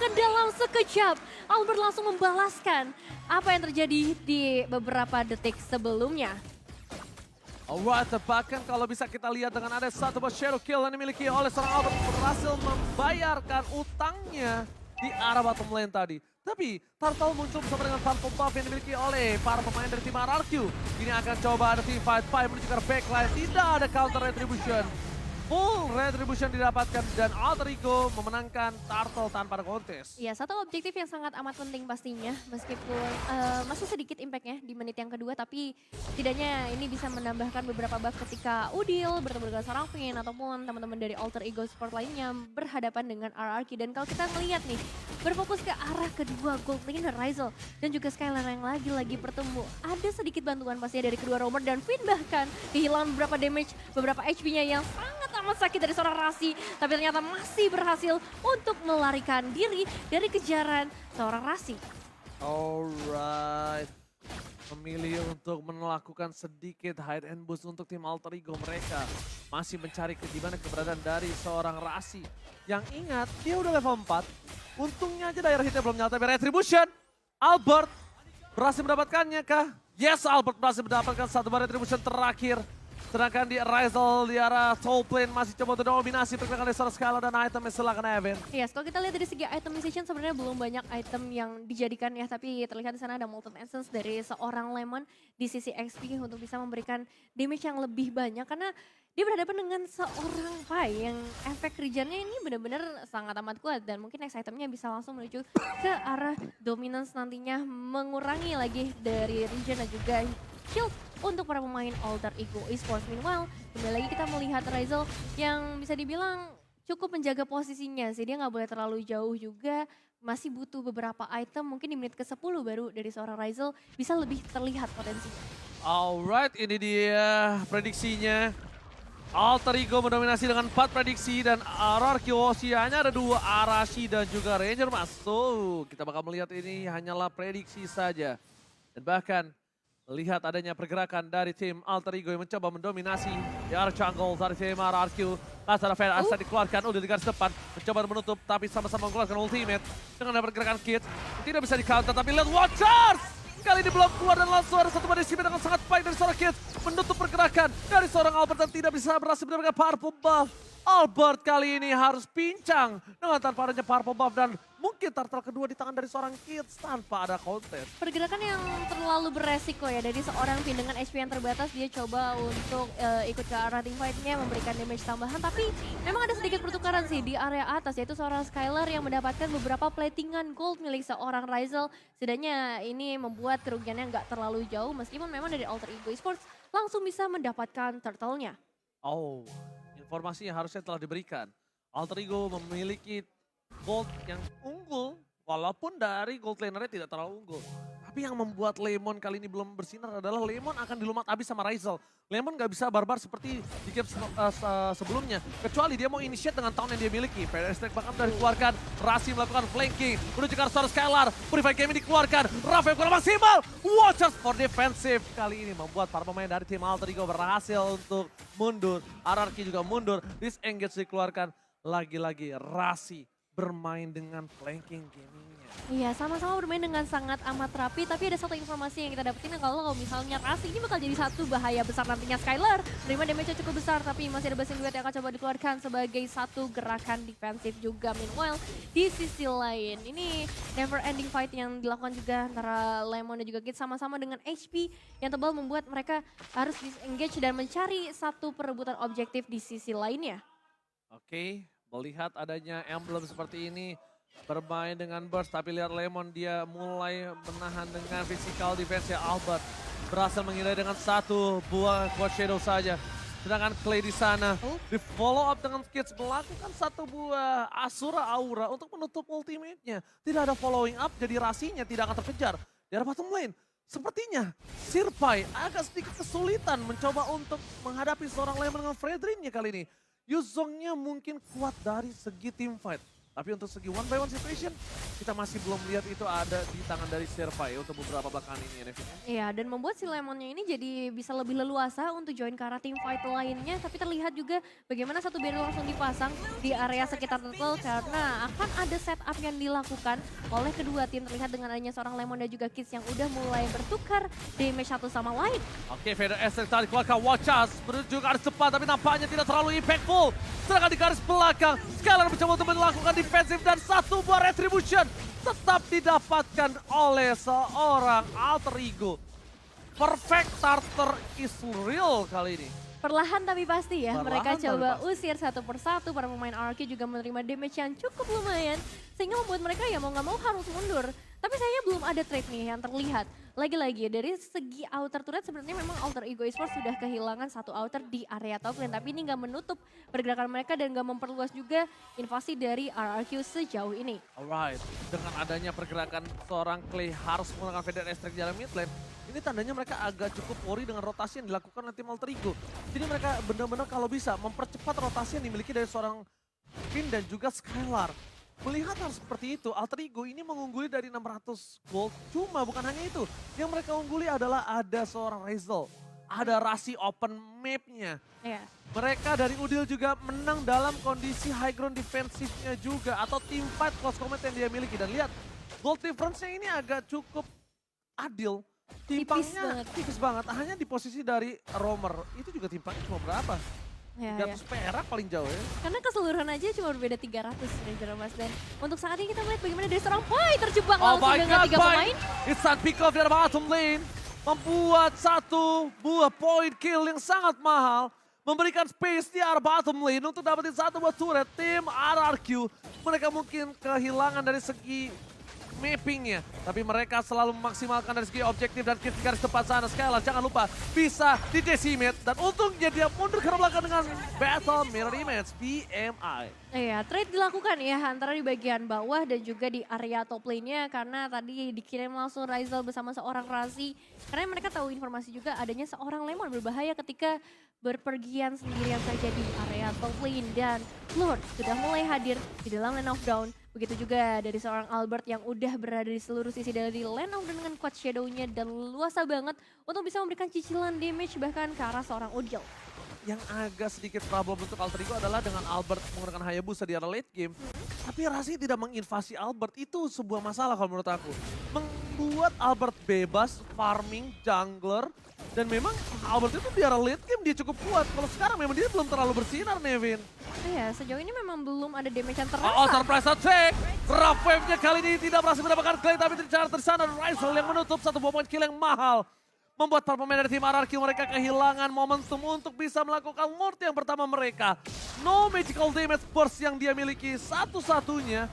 dan dalam sekejap Albert langsung membalaskan apa yang terjadi di beberapa detik sebelumnya. Alright, bahkan kalau bisa kita lihat dengan ada satu buah shadow kill yang dimiliki oleh seorang Albert berhasil membayarkan utangnya di arah bottom lane tadi. Tapi Turtle muncul bersama dengan purple buff yang dimiliki oleh para pemain dari tim RRQ. Ini akan coba ada team fight menuju ke backline, tidak ada counter retribution. Full retribution didapatkan dan Alter Ego memenangkan Turtle tanpa ada kontes. Ya, satu objektif yang sangat amat penting pastinya, meskipun masih sedikit impactnya di menit yang kedua, tapi setidaknya ini bisa menambahkan beberapa buff ketika Udil bertemu dengan seorang Finn ataupun teman-teman dari Alter Ego Sport lainnya berhadapan dengan RRQ. Dan kalau kita ngelihat nih, berfokus ke arah kedua gold lane Ryzel dan juga Skylar yang lagi-lagi bertemu. Ada sedikit bantuan pastinya dari kedua roamer dan Finn bahkan kehilangan beberapa damage, beberapa HP-nya yang sangat amat sakit dari seorang Rasi, tapi ternyata masih berhasil untuk melarikan diri dari kejaran seorang Rasi. Alright, memilih untuk melakukan sedikit hide and boost untuk tim Alter Ego. Mereka masih mencari gimana keberadaan dari seorang Rasi. Yang ingat, dia udah level 4. Untungnya aja daerah hitnya belum nyata. Retribution, Albert berhasil mendapatkannya kah? Yes, Albert berhasil mendapatkan satu bar retribution terakhir. Sedangkan di Ryzel di arah top lane masih coba untuk dominasi pergerakan dari seorang Skylar dan itemnya silakan Evan. Yes, kalau kita lihat dari segi itemization sebenarnya belum banyak item yang dijadikan ya, tapi terlihat di sana ada Molten Essence dari seorang Lemon di sisi XP untuk bisa memberikan damage yang lebih banyak karena dia berhadapan dengan seorang Pai yang efek regennya ini benar-benar sangat amat kuat dan mungkin next itemnya bisa langsung menuju ke arah dominance nantinya mengurangi lagi dari regen dan juga shield untuk para pemain Alter Ego Esports. Meanwhile, kembali lagi kita melihat Ryzel yang bisa dibilang cukup menjaga posisinya sih. Dia nggak boleh terlalu jauh juga, masih butuh beberapa item. Mungkin di menit ke-10 baru dari seorang Ryzel bisa lebih terlihat potensinya. Alright, ini dia prediksinya. Alter Ego mendominasi dengan 4 prediksi dan RRQ hanya ada 2, Arashi dan juga Ranger masuk. Kita bakal melihat ini hanyalah prediksi saja. Dan bahkan lihat adanya pergerakan dari tim Alter Ego yang mencoba mendominasi di arah jungle dari tim RRQ. Lazara Fair asal dikeluarkan, udah di garis depan. Mencoba menutup tapi sama-sama mengeluarkan ultimate. Dengan ada pergerakan Kid, tidak bisa di counter tapi lihat Watchers! Kali ini belum keluar dan langsung ada satu badai dengan sangat baik dari seorang Kid. Menutup pergerakan dari seorang Albert dan tidak bisa berhasil mendapatkan purple buff. Albert kali ini harus pincang dengan tanpa adanya purple buff dan mungkin turtle kedua di tangan dari seorang Kids tanpa ada konten. Pergerakan yang terlalu beresiko ya dari seorang Finn dengan HP yang terbatas. Dia coba untuk ikut ke arah teamfight-nya memberikan damage tambahan. Tapi memang ada sedikit pertukaran sih di area atas, yaitu seorang Skylar yang mendapatkan beberapa platingan gold milik seorang Ryzel. Setidaknya ini membuat kerugiannya nggak terlalu jauh meskipun memang dari Alter Ego Esports langsung bisa mendapatkan turtle-nya. Oh, informasinya harusnya telah diberikan. Alter Ego memiliki gold yang unggul, walaupun dari gold lanernya tidak terlalu unggul. Tapi yang membuat Lemon kali ini belum bersinar adalah Lemon akan dilumat habis sama Ryzel. Lemon nggak bisa barbar seperti di game sebelumnya. Kecuali dia mau initiate dengan tahun yang dia miliki. PDS Tech bahkan sudah dikeluarkan. Rasi melakukan flanking. Menuju ke arah Skylar. Purify game ini dikeluarkan. Rafael kurang maksimal. Watchers for defensive. Kali ini membuat para pemain dari tim Alter Ego berhasil untuk mundur. RRQ juga mundur. Disengage dikeluarkan. Lagi-lagi Rasi bermain dengan flanking gamingnya. Iya, sama-sama bermain dengan sangat amat rapi, tapi ada satu informasi yang kita dapetin kalau misalnya Rasi ini bakal jadi satu bahaya besar nantinya. Skylar terima damage cukup besar, tapi masih ada Blessing Duet yang akan coba dikeluarkan sebagai satu gerakan defensif juga. Meanwhile, di sisi lain, ini never ending fight yang dilakukan juga antara Lemon dan juga Kid sama-sama dengan HP yang tebal membuat mereka harus disengage dan mencari satu perebutan objektif di sisi lainnya. Oke, melihat adanya emblem seperti ini, bermain dengan burst, tapi lihat Lemon dia mulai menahan dengan physical defense ya. Albert berhasil menghindari dengan satu buah quad shadow saja. Sedangkan Clay di sana di follow up dengan Kids melakukan satu buah Asura Aura untuk menutup ultimate-nya. Tidak ada following up, jadi Rasinya tidak akan terkejar. Di arah bottom lane, sepertinya Sirpai agak sedikit kesulitan mencoba untuk menghadapi seorang Lemon dengan Fredrin-nya kali ini. Yuzongnya mungkin kuat dari segi team fight. Tapi untuk segi one by one situation, kita masih belum lihat itu ada di tangan dari Serpai untuk beberapa belakangan ini ya, Nevin. Iya, dan membuat si Lemonnya ini jadi bisa lebih leluasa untuk join ke arah team fight lainnya. Tapi terlihat juga bagaimana satu barrier langsung dipasang di area sekitar turtle karena akan ada setup yang dilakukan oleh kedua tim. Terlihat dengan adanya seorang Lemon dan juga Kids yang udah mulai bertukar damage satu sama lain. Oke, Vader Esther tadi keluarkan Watchas menuju ke arah depan tapi nampaknya tidak terlalu impactful. Sedangkan di garis belakang, Skylar mencoba untuk melakukan defensif dan satu buah retribution tetap didapatkan oleh seorang alter ego. Perfect starter is real kali ini. Perlahan tapi pasti ya, mereka Perlahan tapi coba pasti. usir satu persatu. Para pemain RRQ juga menerima damage yang cukup lumayan, sehingga membuat mereka ya mau nggak mau harus mundur. Tapi sayangnya belum ada trade nih yang terlihat. Lagi-lagi dari segi outer turret sebenarnya memang Alter Ego Esports sudah kehilangan satu outer di area top lane. Tapi ini nggak menutup pergerakan mereka dan nggak memperluas juga invasi dari RRQ sejauh ini. Alright, dengan adanya pergerakan seorang Clay harus menggunakan Vader Esther di dalam mid lane, ini tandanya mereka agak cukup worry dengan rotasi yang dilakukan oleh tim Alter Ego. Jadi mereka benar-benar kalau bisa mempercepat rotasi yang dimiliki dari seorang Finn dan juga Skylar. Melihat hal seperti itu, Alter Ego ini mengungguli dari 600 gold. Cuma bukan hanya itu, yang mereka ungguli adalah ada seorang Razel. Ada Rasi open map-nya. Ya. Mereka dari Udil juga menang dalam kondisi high ground defensifnya juga. Atau team fight close combat yang dia miliki. Dan lihat, gold difference-nya ini agak cukup adil. Timpangnya tipis banget. Hanya di posisi dari Romer. Itu juga timpangnya cuma berapa? Ya, 300 perak paling jauh ya. Karena keseluruhan aja cuma berbeda 300 Ranger Mas. Dan untuk saat ini kita melihat bagaimana dari seorang Pai terjebak langsung dengan 3 pemain. It's a pick off dari bottom lane. Membuat satu buah point kill yang sangat mahal. Memberikan space di arah bottom lane untuk dapetin satu buah turret. Tim RRQ, mereka mungkin kehilangan dari segi mappingnya. Tapi mereka selalu memaksimalkan dari segi objektif dan kill di garis depan sana. Skylar jangan lupa bisa di decimate. Dan untungnya dia mundur ke belakang dengan battle mirror image PMI. Iya, trade dilakukan ya antara di bagian bawah dan juga di area top lane-nya. Karena tadi dikirim langsung Razel bersama seorang Razi. Karena mereka tahu informasi juga adanya seorang Lemon berbahaya ketika berpergian sendirian saja di area top lane. Dan Lord sudah mulai hadir di dalam lane of down. Begitu juga dari seorang Albert yang udah berada di seluruh sisi dari lane of down dengan quad shadow-nya dan luasa banget untuk bisa memberikan cicilan damage bahkan ke arah seorang Udil. Yang agak sedikit problem untuk Alter Ego adalah dengan Albert menggunakan Hayabusa di arah late game. Tapi Rasi tidak menginvasi Albert, itu sebuah masalah kalau menurut aku. Membuat Albert bebas, farming, jungler. Dan memang Albert itu di arah late game dia cukup kuat. Kalau sekarang memang dia belum terlalu bersinar, Nevin. Iya, sejauh ini memang belum ada damage yang terasa. Oh, surprise attack! Rough wave-nya kali ini tidak berhasil mendapatkan Clay, tapi tercatat di sana Razel yang menutup satu buah point kill yang mahal. Membuat para pemain dari tim RRQ mereka kehilangan momentum untuk bisa melakukan Lord yang pertama mereka. No magical damage burst yang dia miliki satu-satunya.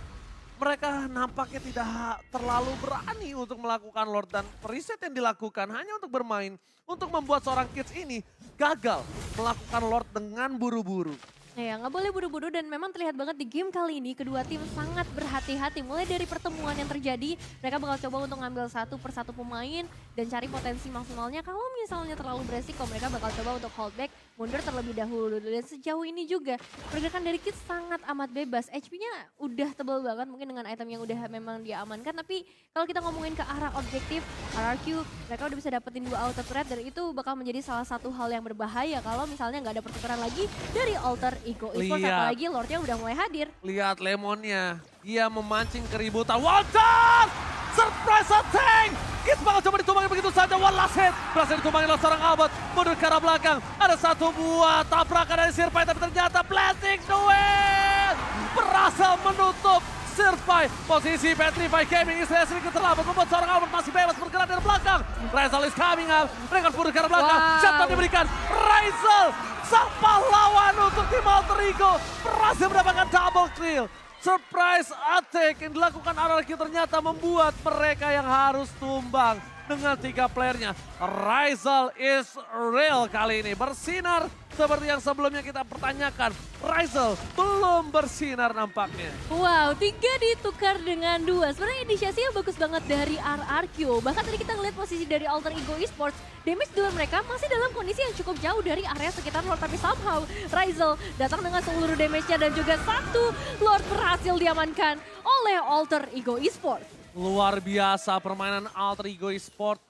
Mereka nampaknya tidak terlalu berani untuk melakukan Lord dan reset yang dilakukan hanya untuk bermain. Untuk membuat seorang Kids ini gagal melakukan Lord dengan buru-buru. Ya, nggak boleh buru-buru dan memang terlihat banget di game kali ini kedua tim sangat berhati-hati. Mulai dari pertemuan yang terjadi, mereka bakal coba untuk ngambil satu persatu pemain dan cari potensi maksimalnya. Kalau misalnya terlalu beresiko, mereka bakal coba untuk hold back, mundur terlebih dahulu. Dan sejauh ini juga pergerakan dari Kids sangat amat bebas. HP-nya udah tebal banget mungkin dengan item yang udah memang dia amankan. Tapi kalau kita ngomongin ke arah objektif, RRQ mereka udah bisa dapetin 2 auto turret dan itu bakal menjadi salah satu hal yang berbahaya kalau misalnya nggak ada pertukaran lagi dari Alter Ego Esports, apalagi Lordnya udah mulai hadir. Lihat Lemonnya, dia memancing keributan. Walter! Surprise attack! Kids bakal coba ditumbangi begitu saja. One last hit. Berhasil ditumbangi oleh seorang Albert. Mundur ke arah belakang. Ada satu buah tabrakan dari Sirpai, tapi ternyata planting duel. Berhasil menutup Sirpai. Posisi Petrify Gaming istilah sedikit terlambat. Membuat seorang Albert masih bebas bergerak dari belakang. Razel is coming up. Mereka mundur ke arah belakang. Shutdown diberikan. Razel, sang pahlawan untuk tim Alter Ego, berhasil mendapatkan double kill. Surprise attack yang dilakukan RRQ ternyata membuat mereka yang harus tumbang dengan 3 playernya. Razel is real kali ini bersinar seperti yang sebelumnya kita pertanyakan, Ryzel belum bersinar nampaknya. Wow, 3 ditukar dengan 2. Sebenarnya inisiasinya bagus banget dari RRQ. Bahkan tadi kita ngeliat posisi dari Alter Ego Esports, damage duel mereka masih dalam kondisi yang cukup jauh dari area sekitar Lord. Tapi somehow Ryzel datang dengan seluruh damage-nya dan juga satu Lord berhasil diamankan oleh Alter Ego Esports. Luar biasa permainan Alter Ego Esports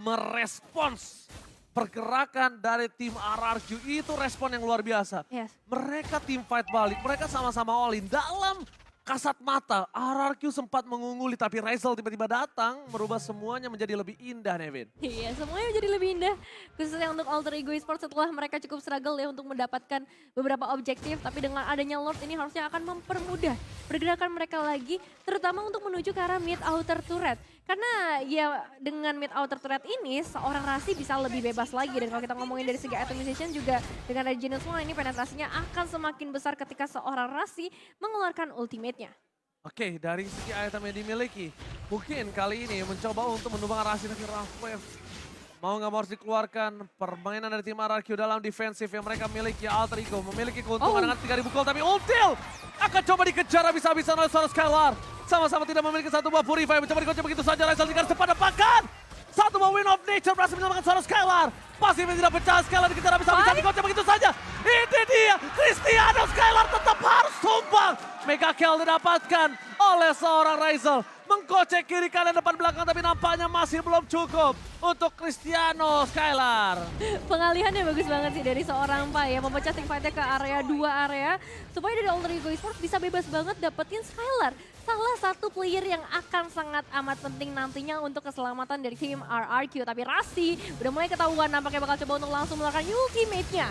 merespons pergerakan dari tim RRQ, itu respon yang luar biasa. Yes. Mereka tim fight balik, mereka sama-sama all in. Dalam kasat mata, RRQ sempat mengungguli tapi Ryzel tiba-tiba datang merubah semuanya menjadi lebih indah, Nevin. Iya, semuanya menjadi lebih indah. Khususnya untuk Alter Ego Esports setelah mereka cukup struggle ya untuk mendapatkan beberapa objektif. Tapi dengan adanya Lord ini harusnya akan mempermudah pergerakan mereka lagi. Terutama untuk menuju ke arah mid outer turret. Karena ya dengan mid outer turret ini seorang Rasi bisa lebih bebas lagi. Dan kalau kita ngomongin dari segi itemization juga dengan ada Genius Wall ini penetrasinya akan semakin besar ketika seorang Rasi mengeluarkan ultimate-nya. Oke, dari segi item yang dimiliki, mungkin kali ini mencoba untuk menumbang Rasi dari Rafwave. Mau nggak mau harus dikeluarkan permainan dari tim RRQ dalam defensif yang mereka miliki. Alter Ego memiliki keuntungan dengan 3000 gold, tapi Ultil akan coba dikejar habis-habisan oleh seorang Skylar. Sama-sama tidak memiliki satu buah Purify, mencoba dikocok begitu saja. Ryzel dikejar cepat depankan. Satu buah Win of Nature berhasil menyelamatkan seorang Skylar. Pasifnya tidak pecah, Skylar dikejar habis-habisan, dikocok begitu saja. Ini dia, Cristiano Skylar tetap harus tumbang. Mega kill didapatkan oleh seorang Ryzel. Mengkocek kiri kanan depan belakang tapi nampaknya masih belum cukup untuk Cristiano Skylar. Pengalihannya bagus banget sih dari seorang Pai ya, memecah team fight-nya ke area 2 area supaya dari Alter Ego Esports bisa bebas banget dapetin Skylar. Salah satu player yang akan sangat amat penting nantinya untuk keselamatan dari tim RRQ. Tapi Rasi udah mulai ketahuan nampaknya bakal coba untuk langsung melakukan ultimate-nya.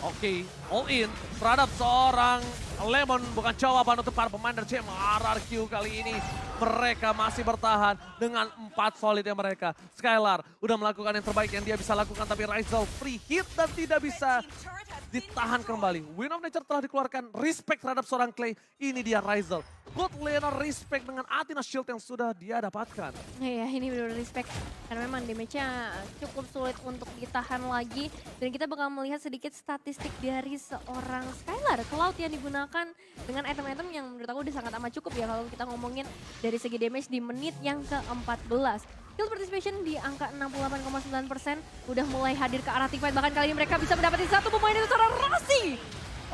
Oke, all in terhadap seorang Lemon, bukan jawaban untuk para pemain dari tim RRQ kali ini. Mereka masih bertahan dengan 4 solidnya mereka. Skylar udah melakukan yang terbaik yang dia bisa lakukan, tapi Ryzel free hit dan tidak bisa ditahan kembali. Win of Nature telah dikeluarkan, respect terhadap seorang Clay. Ini dia Ryzel. Good laner respect dengan Athena Shield yang sudah dia dapatkan. Iya, ini benar-benar respect. Karena memang damage-nya cukup sulit untuk ditahan lagi. Dan kita bakal melihat sedikit statistik dari seorang Skylar. Cloud yang digunakan dengan item-item yang menurut aku udah sangat amat cukup ya. Kalau kita ngomongin dari segi damage di menit yang ke-14. Kill participation di angka 68,9%. Udah mulai hadir ke arah teamfight. Bahkan kali ini mereka bisa mendapatkan satu pemain itu seorang Rasi.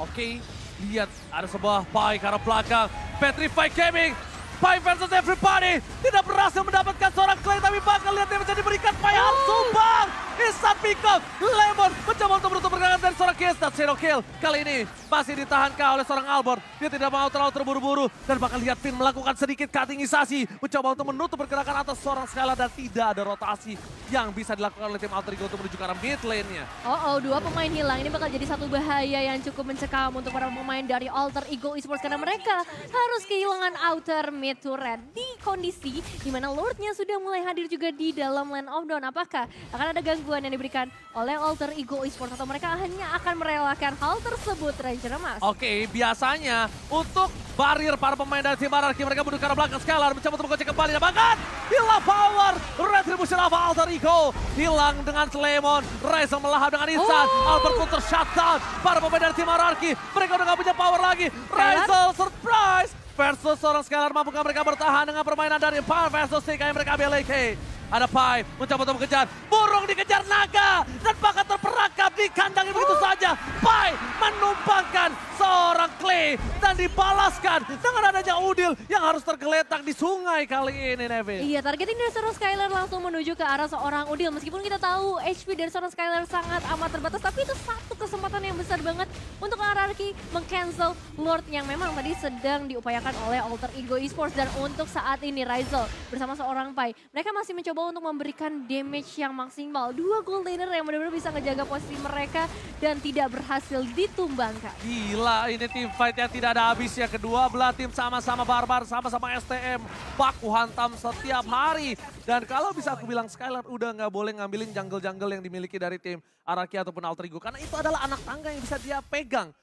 Oke, lihat ada sebuah Pai ke arah belakang. Petrify Gaming, Pai versus everybody. Tidak berhasil mendapatkan seorang Clay, tapi bakal lihat dia bisa diberikan Pai harus sumbang. Instant pick up, Lemon mencoba untuk menutup pergerakan dari seorang Kiesta. Zero kill, kali ini masih ditahankah oleh seorang Albor. Dia tidak mau terlalu terburu-buru dan bakal lihat Finn melakukan sedikit cuttingisasi. Mencoba untuk menutup pergerakan atas seorang Skylar dan tidak ada rotasi yang bisa dilakukan oleh tim Alter Ego untuk menuju ke arah mid lane-nya. Oh, 2 pemain hilang. Ini bakal jadi satu bahaya yang cukup mencekam untuk para pemain dari Alter Ego Esports. Karena mereka harus kehilangan outer mid turret di kondisi dimana Lordnya sudah mulai hadir juga di dalam lane of down. Apakah akan ada gangguan yang diberikan oleh Alter Ego Esports atau mereka hanya akan merelakan hal tersebut, Ranger Mas? Oke, biasanya untuk barir para pemain dari tim RRQ mereka mundur ke arah belakang. Skylar mencoba untuk menggocek kembali dan bahkan hilang power. Retribution of Alter Ego hilang dengan Lemon. Ryzel melahap dengan instan. Albert pun tershutdown. Para pemain dari tim RRQ mereka udah gak punya power lagi. Ryzel surprise versus seorang Skylar. Mampukah mereka bertahan dengan permainan dari Pai versus TK yang mereka miliki? Ada Pai mencoba untuk mengejar, burung dikejar naga dan bahkan terperangkap di kandang begitu saja. Pai menumpangkan seorang Clay dan dibalaskan dengan adanya Udil yang harus tergeletak di sungai kali ini, Nevin. Iya, targeting dari seorang Skylar langsung menuju ke arah seorang Udil. Meskipun kita tahu HP dari seorang Skylar sangat amat terbatas, tapi itu satu kesempatan yang besar banget untuk RRQ meng-cancel Lord yang memang tadi sedang diupayakan oleh Alter Ego Esports. Dan untuk saat ini Ryzel bersama seorang Pai, mereka masih mencoba untuk memberikan damage yang maksimal. 2 gold laner yang benar-benar bisa ngejaga posisi mereka dan tidak berhasil ditumbangkan. Gila, ini tim fight yang tidak ada habisnya. Kedua belah tim sama-sama barbar, sama-sama STM. Baku hantam setiap hari. Dan kalau bisa aku bilang Skylar udah nggak boleh ngambilin jungle-jungle yang dimiliki dari tim RRQ ataupun Alter Ego. Karena itu adalah anak tangga yang bisa dia pegang.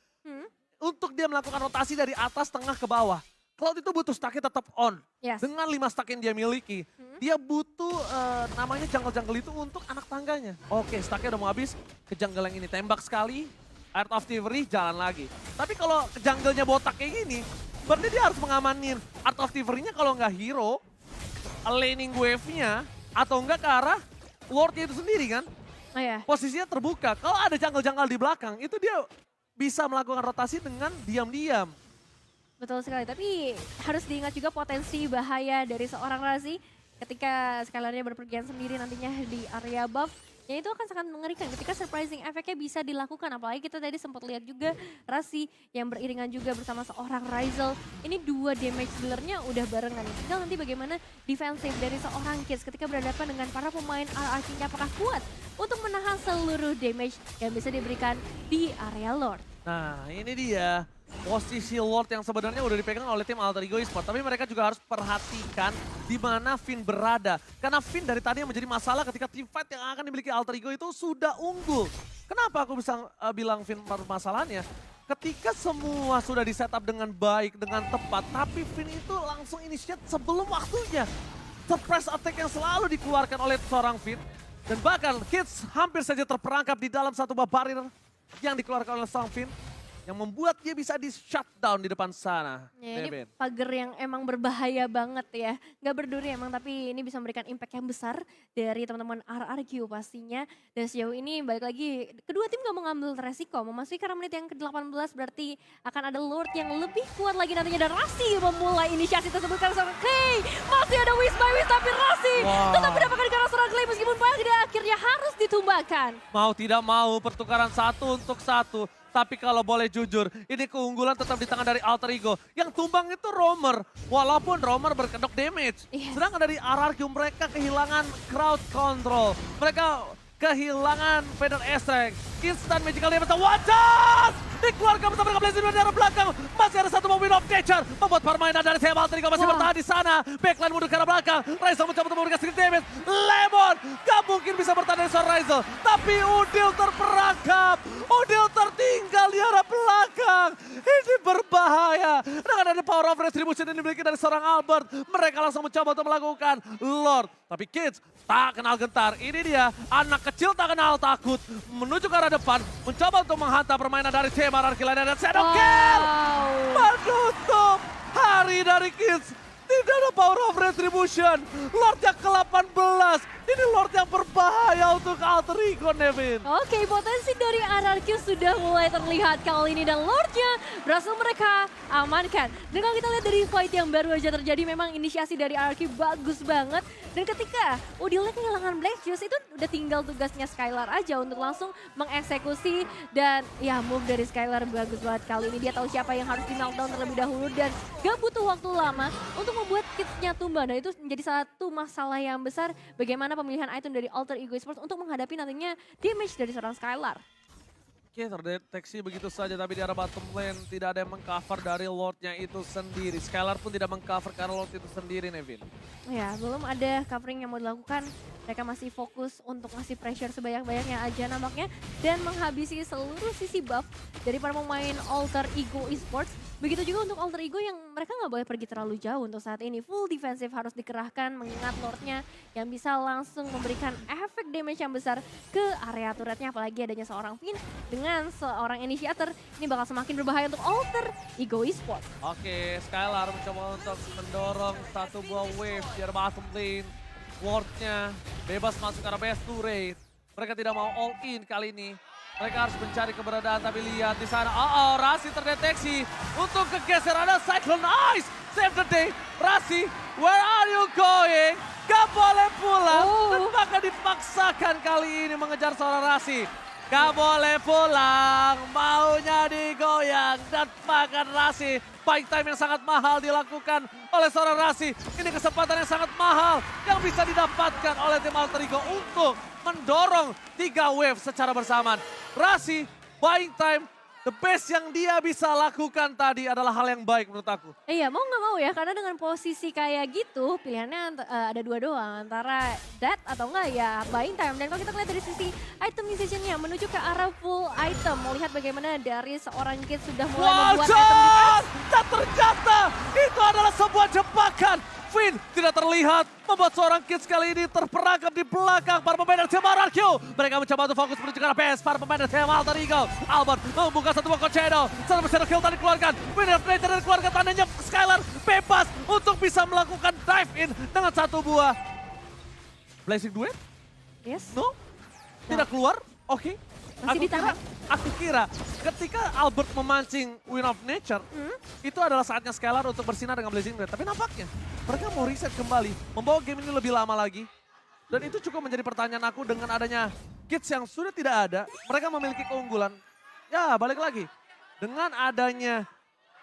Untuk dia melakukan rotasi dari atas tengah ke bawah. Cloud itu butuh stacknya tetap on. Yes. Dengan 5 stack yang dia miliki, dia butuh namanya jungle-jungle itu untuk anak tangganya. Oke, stacknya udah mau habis, ke jungle yang ini tembak sekali, Art of Thievery jalan lagi. Tapi kalau ke jungle-nya botak kayak gini, berarti dia harus mengamanin Art of Thievery-nya kalau nggak hero, laning wave-nya, atau enggak ke arah Lord-nya itu sendiri kan. Oh ya. Posisinya terbuka, kalau ada jungle-jungle di belakang, itu dia bisa melakukan rotasi dengan diam-diam. Betul sekali, tapi harus diingat juga potensi bahaya dari seorang Razi ketika Skylar-nya berpergian sendiri nantinya di area buff. Ya itu akan sangat mengerikan ketika surprising efeknya bisa dilakukan. Apalagi kita tadi sempat lihat juga Razi yang beriringan juga bersama seorang Ryzel. Ini 2 damage dealer-nya udah barengan. Tinggal nanti bagaimana defensif dari seorang Kids ketika berhadapan dengan para pemain RRQ-nya apakah kuat untuk menahan seluruh damage yang bisa diberikan di area Lord. Nah ini dia posisi Lord yang sebenarnya udah dipegang oleh tim Alter Ego Esports. Tapi mereka juga harus perhatikan di mana Finn berada. Karena Finn dari tadi yang menjadi masalah ketika team fight yang akan dimiliki Alter Ego itu sudah unggul. Kenapa aku bisa bilang Finn permasalahannya? Ketika semua sudah di setup dengan baik, dengan tepat. Tapi Finn itu langsung initiate sebelum waktunya. Surprise attack yang selalu dikeluarkan oleh seorang Finn. Dan bahkan Kids hampir saja terperangkap di dalam satu bab barrier yang dikeluarkan oleh seorang Finn. Yang membuat dia bisa di shutdown di depan sana. Ya, ini Devin. pagar yang emang berbahaya banget ya. Nggak berduri emang, tapi ini bisa memberikan impact yang besar dari teman-teman RRQ pastinya. Dan sejauh ini balik lagi, kedua tim gak mengambil resiko. Memasuki karena menit yang ke-18 berarti akan ada Lord yang lebih kuat lagi nantinya. Dan Rasi memulai inisiasi tersebut karena seorang Clay. Masih ada Wish by Wish, tapi Rasi tetap mendapatkan karena seorang Clay meskipun pada akhirnya harus ditumbangkan. Mau tidak mau pertukaran 1 untuk 1. Tapi kalau boleh jujur, ini keunggulan tetap di tangan dari Alter Ego. Yang tumbang itu Roamer, walaupun Roamer berkedok damage. Yes. Sedangkan dari RRQ mereka kehilangan crowd control. Mereka kehilangan Feather Extract. Instant magical damage, wajah! Dikeluarkan bersama dengan Blazing dari arah belakang. Masih ada satu mobil of nature. Membuat permainan dari Sam Alter Ego masih bertahan di sana. Backline mundur ke arah belakang. Ryzel mencoba untuk memberikan sedikit damage. Lemon gak mungkin bisa bertahan dari seorang Ryzel. Tapi Udil terperangkap. Udil tertinggal di arah belakang. Ini berbahaya. Dengan ada power of retribution yang dimiliki dari seorang Albert. Mereka langsung mencoba untuk melakukan Lord. Tapi Kids tak kenal gentar. Ini dia, anak kecil tak kenal takut. Menuju ke arah depan, mencoba untuk menghantam permainan dari tim RRQ lainnya. Dan Shadow Kill menutup hari dari Kids. Tidak ada power of retribution. Lord yang ke-18. Ini Lord yang berbahaya untuk Alter Ego, Nevin. Oke, potensi dari RRQ sudah mulai terlihat kali ini dan Lordnya berhasil mereka amankan. Dan kalau kita lihat dari fight yang baru aja terjadi, memang inisiasi dari RRQ bagus banget. Dan ketika Udilnya kehilangan Black Juice, itu udah tinggal tugasnya Skylar aja untuk langsung mengeksekusi. Dan ya move dari Skylar bagus banget kali ini. Dia tahu siapa yang harus di-knockdown terlebih dahulu dan gak butuh waktu lama untuk membuat Kids-nya tumbang. Dan itu menjadi satu masalah yang besar bagaimana pemilihan item dari Alter Ego Esports untuk menghadapi nantinya damage dari seorang Skylar. Oke, terdeteksi begitu saja, tapi di arah bottom lane tidak ada yang mengcover dari Lordnya itu sendiri. Skylar pun tidak mengcover karena Lord itu sendiri, Nevin. Ya, belum ada covering yang mau dilakukan. Mereka masih fokus untuk ngasih pressure sebanyak-banyaknya aja nampaknya. Dan menghabisi seluruh sisi buff dari para pemain Alter Ego Esports. Begitu juga untuk Alter Ego yang mereka nggak boleh pergi terlalu jauh untuk saat ini. Full defensive harus dikerahkan mengingat Lordnya yang bisa langsung memberikan efek damage yang besar ke area turretnya. Apalagi adanya seorang Finn dengan seorang initiator. Ini bakal semakin berbahaya untuk Alter Ego Esports. Oke, Skylar mencoba untuk mendorong satu buah wave di arah bottom lane. Lordnya bebas masuk ke arah best turret. Mereka tidak mau all in kali ini. Mereka harus mencari keberadaan, tapi lihat di sana. Rasi terdeteksi untuk kegeser. Ada Cyclone Ice. Save the day. Rasi, where are you going? Gak boleh pulang. Dan bahkan dipaksakan kali ini mengejar seorang Rasi. Gak boleh pulang. Maunya digoyang. Dan bahkan Rasi. Buying time yang sangat mahal dilakukan oleh seorang Rasi. Ini kesempatan yang sangat mahal yang bisa didapatkan oleh tim Alter Ego untuk mendorong 3 wave secara bersamaan. Rasi, buying time, The best yang dia bisa lakukan tadi adalah hal yang baik menurut aku. Iya mau nggak mau ya karena dengan posisi kayak gitu pilihannya ada dua doang antara that atau enggak ya buying time. Dan kalau kita lihat dari sisi item decisionnya menuju ke arah full item. Mau lihat bagaimana dari seorang kid sudah mulai membuat item defense. Dan ternyata itu adalah sebuah jebakan. Finn tidak terlihat membuat seorang kids kali ini terperangkap di belakang para pemain dari tim RRQ. Mereka mencoba untuk fokus menuju ke arah PS. Para pemain dari tim Alter Ego. Albert membuka satu buah Shadow. Satu Shadow kill tadi dikeluarkan. Winner of Nature dan keluarga tandanya Skylar bebas untuk bisa melakukan dive in dengan satu buah Blazing Duet. Yes. No, tidak keluar. Oke. Masih ditahan. Aku kira ketika Albert memancing Wind of Nature, itu adalah saatnya Skylar untuk bersinar dengan Blazing Duet. Tapi nampaknya mereka mau reset kembali, membawa game ini lebih lama lagi. Dan itu cukup menjadi pertanyaan aku dengan adanya Kids yang sudah tidak ada, mereka memiliki keunggulan. Ya balik lagi, dengan adanya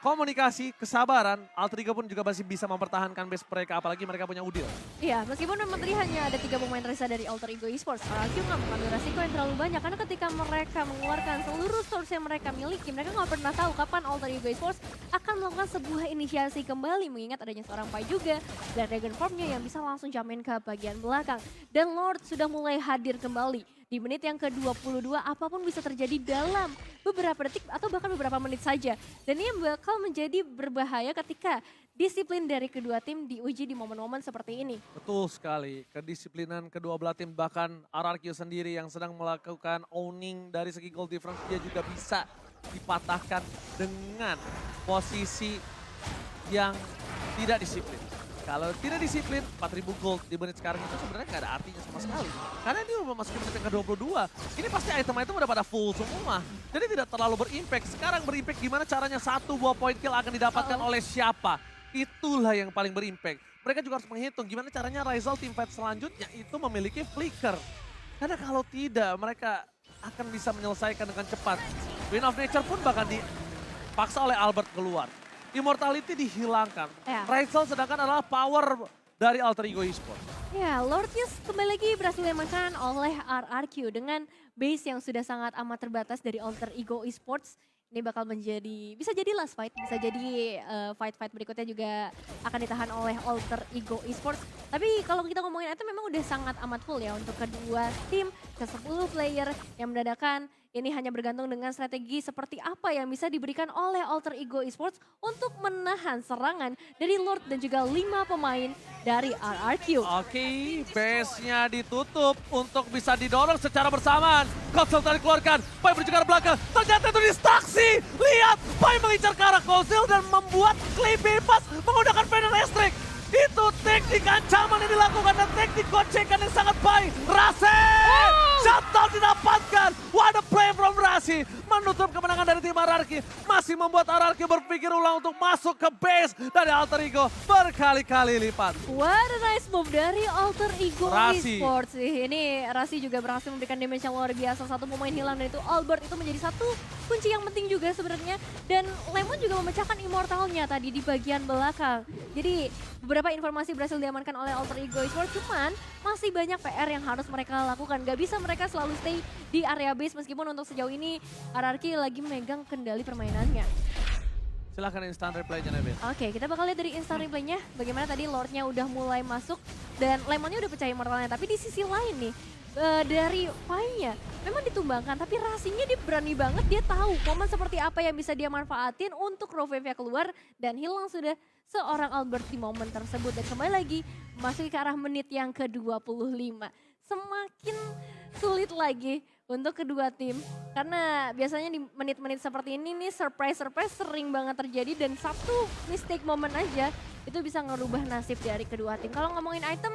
komunikasi, kesabaran, Alter Ego pun juga masih bisa mempertahankan base mereka, apalagi mereka punya Udil. Iya, meskipun memang tadi hanya ada 3 pemain resa dari Alter Ego Esports, RRQ nggak mengambil resiko yang terlalu banyak. Karena ketika mereka mengeluarkan seluruh source yang mereka miliki, mereka nggak pernah tahu kapan Alter Ego Esports akan melakukan sebuah inisiasi kembali. Mengingat adanya seorang Pai juga, dan Dragon Formnya yang bisa langsung jamin ke bagian belakang. Dan Lord sudah mulai hadir kembali. Di menit yang ke-22 apapun bisa terjadi dalam beberapa detik atau bahkan beberapa menit saja. Dan ini bakal menjadi berbahaya ketika disiplin dari kedua tim diuji di momen-momen seperti ini. Betul sekali, kedisiplinan kedua belah tim bahkan RRQ sendiri yang sedang melakukan owning dari segi goal difference dia juga bisa dipatahkan dengan posisi yang tidak disiplin. Kalau tidak disiplin, 4.000 gold di menit sekarang itu sebenarnya nggak ada artinya sama sekali. Karena ini udah memasuki menit yang ke-22. Ini pasti item-item udah pada full semua. Jadi tidak terlalu berimpact. Sekarang berimpact gimana caranya satu buah point kill akan didapatkan oleh siapa. Itulah yang paling berimpact. Mereka juga harus menghitung gimana caranya Rizal teamfight selanjutnya itu memiliki flicker. Karena kalau tidak, mereka akan bisa menyelesaikan dengan cepat. Wind of Nature pun bahkan dipaksa oleh Albert keluar. Immortality dihilangkan. Ya. Rizal sedangkan adalah power dari Alter Ego Esports. Ya, Lordnya kembali lagi berhasil diamankan oleh RRQ dengan base yang sudah sangat amat terbatas dari Alter Ego Esports. Ini bakal menjadi, bisa jadi last fight, bisa jadi fight-fight berikutnya juga akan ditahan oleh Alter Ego Esports. Tapi kalau kita ngomongin itu memang udah sangat amat full ya untuk kedua tim, ke 10 player yang mendadakan. Ini hanya bergantung dengan strategi seperti apa yang bisa diberikan oleh Alter Ego Esports untuk menahan serangan dari Lord dan juga 5 pemain dari RRQ. Oke, base-nya ditutup untuk bisa didorong secara bersamaan. Konsil tadi dikeluarkan, Pai menuju ke arah belakang. Ternyata itu distraksi. Lihat, Pai mengincar ke arah Konsil dan membuat Clay bebas menggunakan panel listrik. Itu teknik ancaman yang dilakukan dan teknik gocekan yang sangat baik. Rasi! Shutdown didapatkan. What a play from Rasi. Menutup kemenangan dari tim RRQ. Masih membuat RRQ berpikir ulang untuk masuk ke base dari Alter Ego berkali-kali lipat. What a nice move dari Alter Ego Rasi. Esports sih. Ini Rasi juga berhasil memberikan damage yang luar biasa. Satu pemain hilang dan itu Albert itu menjadi satu kunci yang penting juga sebenarnya. Dan Lemon juga memecahkan immortalnya tadi di bagian belakang. Jadi beberapa informasi berhasil diamankan oleh Alter Ego Esports. Cuman masih banyak PR yang harus mereka lakukan. Gak bisa mereka selalu stay di area base meskipun untuk sejauh ini RRQ lagi memegang kendali permainannya. Silahkan instant reply-nya Nabil. Oke, kita bakal lihat dari instant replay-nya bagaimana tadi Lord-nya udah mulai masuk dan Lemonnya udah pecah immortalnya. Tapi di sisi lain nih, dari Pai-nya memang ditumbangkan tapi Rasinya dia berani banget, dia tahu momen seperti apa yang bisa dia manfaatin untuk Rovevia keluar dan hilang sudah seorang Albert di momen tersebut. Dan kembali lagi masuk ke arah menit yang ke-25. Semakin sulit lagi untuk kedua tim karena biasanya di menit-menit seperti ini nih surprise sering banget terjadi dan satu mistake moment aja itu bisa ngerubah nasib dari kedua tim. Kalau ngomongin item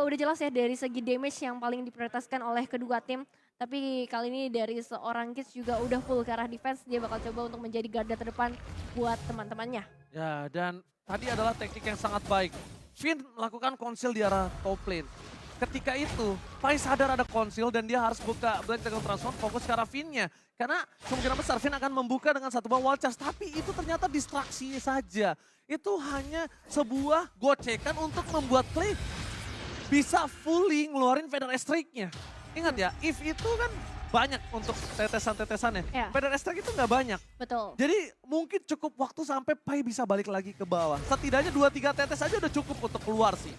udah jelas ya dari segi damage yang paling diprioritaskan oleh kedua tim. Tapi kali ini dari seorang Kids juga udah full ke arah defense, dia bakal coba untuk menjadi garda terdepan buat teman-temannya. Ya, dan tadi adalah teknik yang sangat baik. Finn melakukan konsil di arah top lane. Ketika itu, Pai sadar ada konsil dan dia harus buka Black Dragon Transform fokus ke arah Finn-nya. Karena kemungkinan besar Finn akan membuka dengan satu buah wall charge, tapi itu ternyata distraksi saja. Itu hanya sebuah gocekan untuk membuat Clay bisa fully ngeluarin Feather Strike-nya. Ingat ya, if itu kan banyak untuk tetesan-tetesannya. Ya. Pedal Extract itu nggak banyak. Betul. Jadi mungkin cukup waktu sampai Pai bisa balik lagi ke bawah. Setidaknya 2-3 tetes aja udah cukup untuk keluar sih.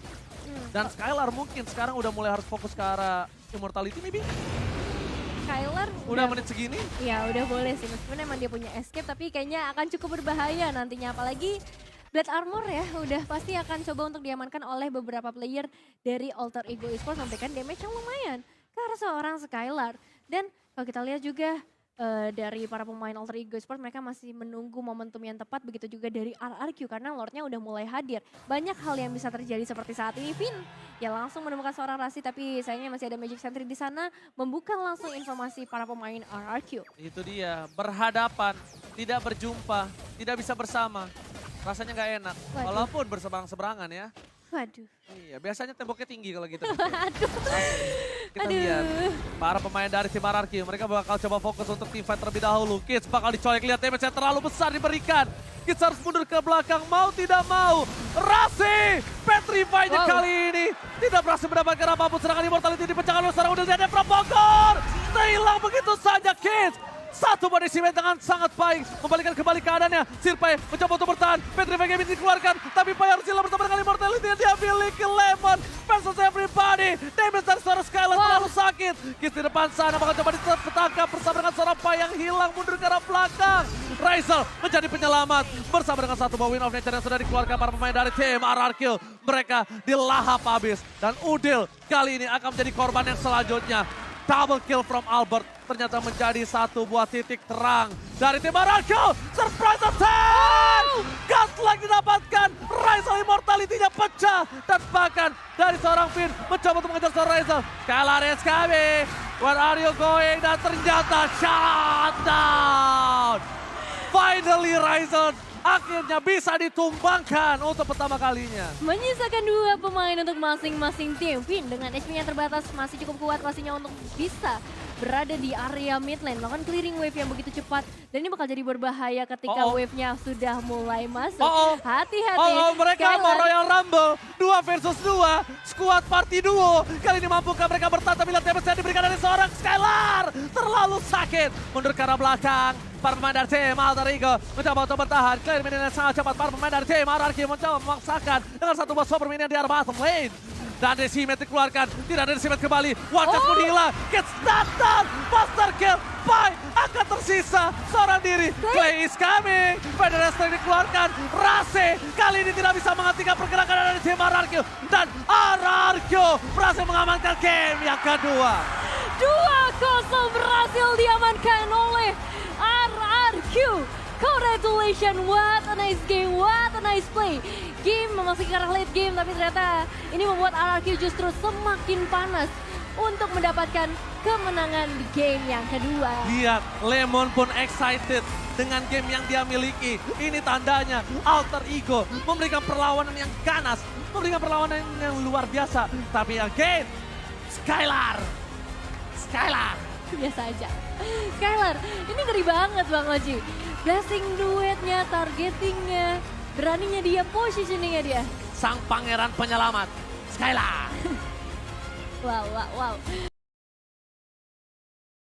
Dan Skylar mungkin sekarang udah mulai harus fokus ke arah Immortality maybe? Skylar Udah menit segini? ya udah boleh sih, meskipun emang dia punya escape tapi kayaknya akan cukup berbahaya nantinya. Apalagi Blood Armor ya udah pasti akan coba untuk diamankan oleh beberapa player dari Alter Ego Esports, memberikan damage yang lumayan ke arah seorang Skylar. Dan kalau kita lihat juga dari para pemain Alter Ego Esports, mereka masih menunggu momentum yang tepat, begitu juga dari RRQ karena Lordnya udah mulai hadir. Banyak hal yang bisa terjadi seperti saat ini. Vin ya langsung menemukan seorang Rasi, tapi sayangnya masih ada Magic Sentry di sana, membuka langsung informasi para pemain RRQ. Itu dia, berhadapan, tidak berjumpa, tidak bisa bersama. Rasanya nggak enak, Waduh. walaupun berseberang-seberangan ya. Waduh. Iya, biasanya temboknya tinggi kalau gitu. Aduh. Kita lihat para pemain dari tim RRQ, mereka bakal coba fokus untuk team fight terlebih dahulu. Kids bakal dicoyek, lihat damage yang terlalu besar diberikan. Kids harus mundur ke belakang, mau tidak mau. Rasi, Petrify-nya kali ini tidak berhasil mendapatkan apapun. Serangan Immortality dipecahkan oleh seorang udah lihat Efra Bogor. Hilang begitu saja Kids. Satu body shimmy dengan sangat baik, membalikan kembali keadaannya. Sirpai mencoba untuk bertahan, Petrify Gaming dikeluarkan, tapi Pai harus hilang bersama dengan Immortality yang diambil ke Lemon versus everybody. Damage dari seorang Skylar terlalu sakit. Kiss di depan sana bakal coba ditangkap bersama dengan seorang Pai yang hilang mundur ke arah belakang. Raisel menjadi penyelamat bersama dengan satu buah win of nature yang sudah dikeluarkan para pemain dari tim RRQ. Mereka dilahap habis dan Udil kali ini akan menjadi korban yang selanjutnya. Double kill from Albert ternyata menjadi satu buah titik terang dari tim RRQ. Surprise attack! Godlike didapatkan, Raisel Immortality-nya pecah. Dan bahkan dari seorang Finn mencoba untuk mengejar seorang Raisel. Skylar is coming, where are you going? Dan ternyata shutdown. Finally Raisel akhirnya bisa ditumbangkan untuk pertama kalinya. Menyisakan dua pemain untuk masing-masing tim. Vin dengan HP-nya terbatas masih cukup kuat pastinya untuk bisa berada di area mid lane. Melakukan clearing wave yang begitu cepat. Dan ini bakal jadi berbahaya ketika wave-nya sudah mulai masuk. Hati-hati. Mereka mau Royal Rumble 2 versus 2. Squad party duo. Kali ini mampukah mereka bertahan, tapi lihat damage yang diberikan dari seorang Skylar. Terlalu sakit. Mundur ke arah belakang. Para pemain dari tim Alter Ego mencoba untuk bertahan. Clear minion yang sangat cepat. Para pemain dari tim RRQ mencoba memaksakan dengan satu buah super minion di arah bottom lane. Dan Decimet dikeluarkan. Tidak ada Decimet kembali. Watchers pun hilang. Gets datang. Master kill. Pai akan tersisa seorang diri. Clay is coming. Federation dikeluarkan. Rase kali ini tidak bisa menghentikan pergerakan dari tim RRQ. Dan RRQ berhasil mengamankan game yang kedua. 2-0 berhasil diamankan oleh RRQ. Congratulations, what a nice game, what a nice play. Game memasuki arah late game, tapi ternyata ini membuat RRQ justru semakin panas untuk mendapatkan kemenangan di game yang kedua. Lihat, Lemon pun excited dengan game yang dia miliki. Ini tandanya Alter Ego memberikan perlawanan yang ganas, memberikan perlawanan yang luar biasa. Tapi again, Skylar. Biasa aja. Skylar, ini ngeri banget Bang Oji. Blessing duetnya, targetingnya, beraninya dia, positioningnya dia. Sang pangeran penyelamat, Skylar. Wow.